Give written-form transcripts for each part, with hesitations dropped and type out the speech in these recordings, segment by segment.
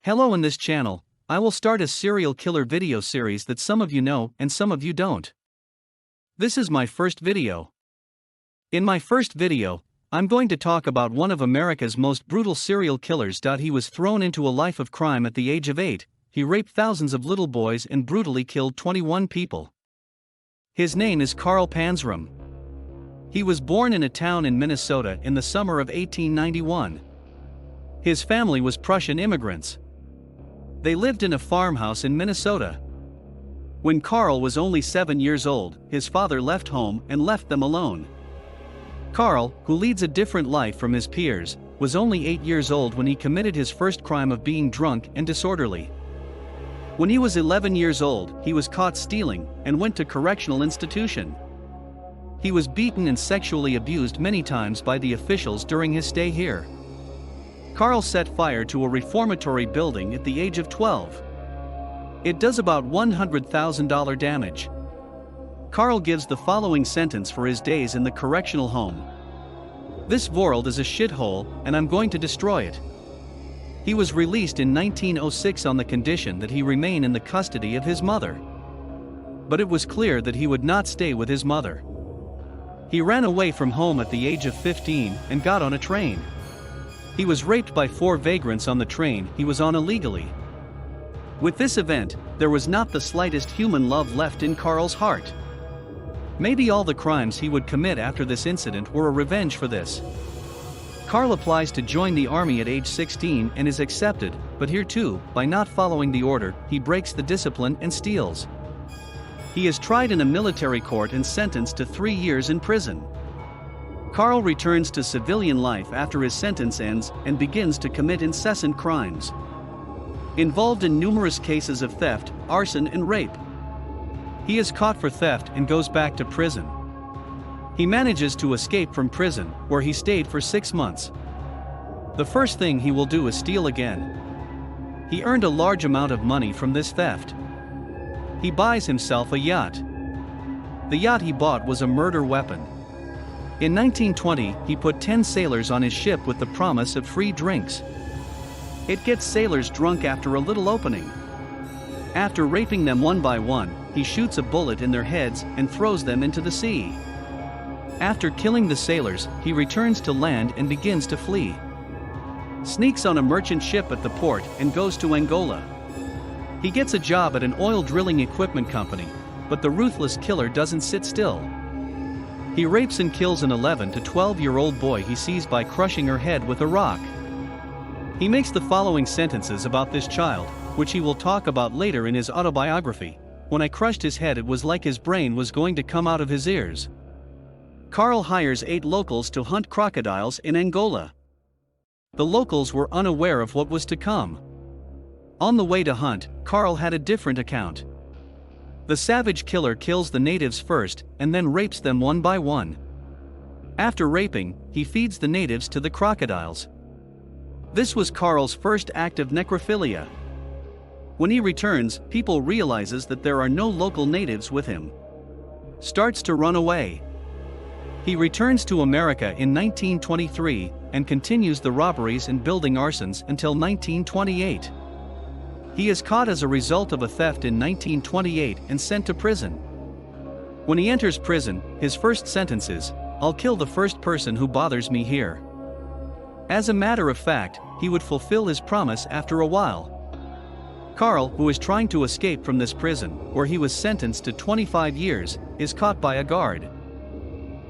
Hello, in this channel, I will start a serial killer video series that some of you know and some of you don't. This is my first video. In my first video, I'm going to talk about one of America's most brutal serial killers. He was thrown into a life of crime at the age of 8, he raped thousands of little boys and brutally killed 21 people. His name is Carl Panzram. He was born in a town in Minnesota in the summer of 1891. His family was Prussian immigrants. They lived in a farmhouse in Minnesota. When Carl was only 7 years old, his father left home and left them alone. Carl, who leads a different life from his peers, was only 8 years old when he committed his first crime of being drunk and disorderly. When he was 11 years old, he was caught stealing and went to correctional institution. He was beaten and sexually abused many times by the officials during his stay here. Carl set fire to a reformatory building at the age of 12. It does about $100,000 damage. Carl gives the following sentence for his days in the correctional home. "This world is a shithole, and I'm going to destroy it." He was released in 1906 on the condition that he remain in the custody of his mother. But it was clear that he would not stay with his mother. He ran away from home at the age of 15 and got on a train. He was raped by 4 vagrants on the train he was on illegally. With this event, there was not the slightest human love left in Carl's heart. Maybe all the crimes he would commit after this incident were a revenge for this. Carl applies to join the army at age 16 and is accepted, but here too, by not following the order, he breaks the discipline and steals. He is tried in a military court and sentenced to 3 years in prison. Carl returns to civilian life after his sentence ends and begins to commit incessant crimes. Involved in numerous cases of theft, arson and rape. He is caught for theft and goes back to prison. He manages to escape from prison, where he stayed for 6 months. The first thing he will do is steal again. He earned a large amount of money from this theft. He buys himself a yacht. The yacht he bought was a murder weapon. In 1920, he put 10 sailors on his ship with the promise of free drinks. It gets sailors drunk after a little opening. After raping them one by one, he shoots a bullet in their heads and throws them into the sea. After killing the sailors, he returns to land and begins to flee. Sneaks on a merchant ship at the port and goes to Angola. He gets a job at an oil drilling equipment company, but the ruthless killer doesn't sit still. He rapes and kills an 11 to 12-year-old boy he sees by crushing her head with a rock. He makes the following sentences about this child, which he will talk about later in his autobiography. "When I crushed his head, it was like his brain was going to come out of his ears." Carl hires 8 locals to hunt crocodiles in Angola. The locals were unaware of what was to come. On the way to hunt, Carl had a different account. The savage killer kills the natives first and then rapes them one by one. After raping, he feeds the natives to the crocodiles. This was Carl's first act of necrophilia. When he returns, people realizes that there are no local natives with him. Starts to run away. He returns to America in 1923 and continues the robberies and building arsons until 1928. He is caught as a result of a theft in 1928 and sent to prison. When he enters prison, his first sentence is, "I'll kill the first person who bothers me here." As a matter of fact, he would fulfill his promise after a while. Carl, who is trying to escape from this prison, where he was sentenced to 25 years, is caught by a guard.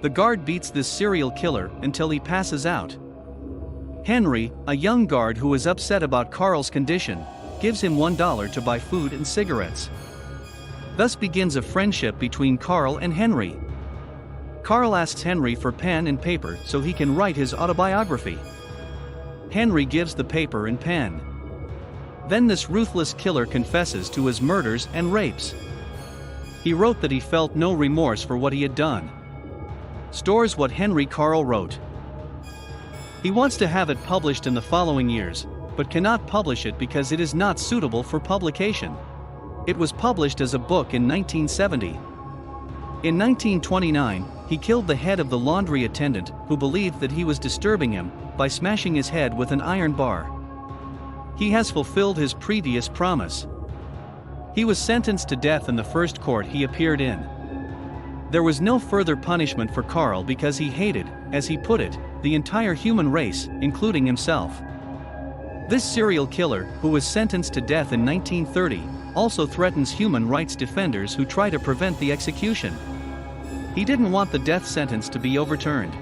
The guard beats this serial killer until he passes out. Henry, a young guard who is upset about Carl's condition, gives him $1 to buy food and cigarettes. Thus begins a friendship between Carl and Henry. Carl asks Henry for pen and paper so he can write his autobiography. Henry gives the paper and pen. Then this ruthless killer confesses to his murders and rapes. He wrote that he felt no remorse for what he had done. Stores what Carl wrote. He wants to have it published in the following years, but cannot publish it because it is not suitable for publication. It was published as a book in 1970. In 1929, he killed the head of the laundry attendant, who believed that he was disturbing him, by smashing his head with an iron bar. He has fulfilled his previous promise. He was sentenced to death in the first court he appeared in. There was no further punishment for Carl because he hated, as he put it, the entire human race, including himself. This serial killer, who was sentenced to death in 1930, also threatens human rights defenders who try to prevent the execution. He didn't want the death sentence to be overturned.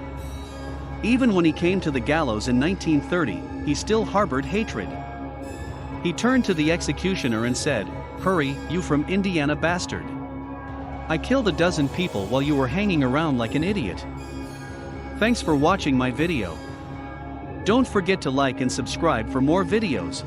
Even when he came to the gallows in 1930, he still harbored hatred. He turned to the executioner and said, "Hurry, you from Indiana bastard. I killed a dozen people while you were hanging around like an idiot." Thanks for watching my video. Don't forget to like and subscribe for more videos.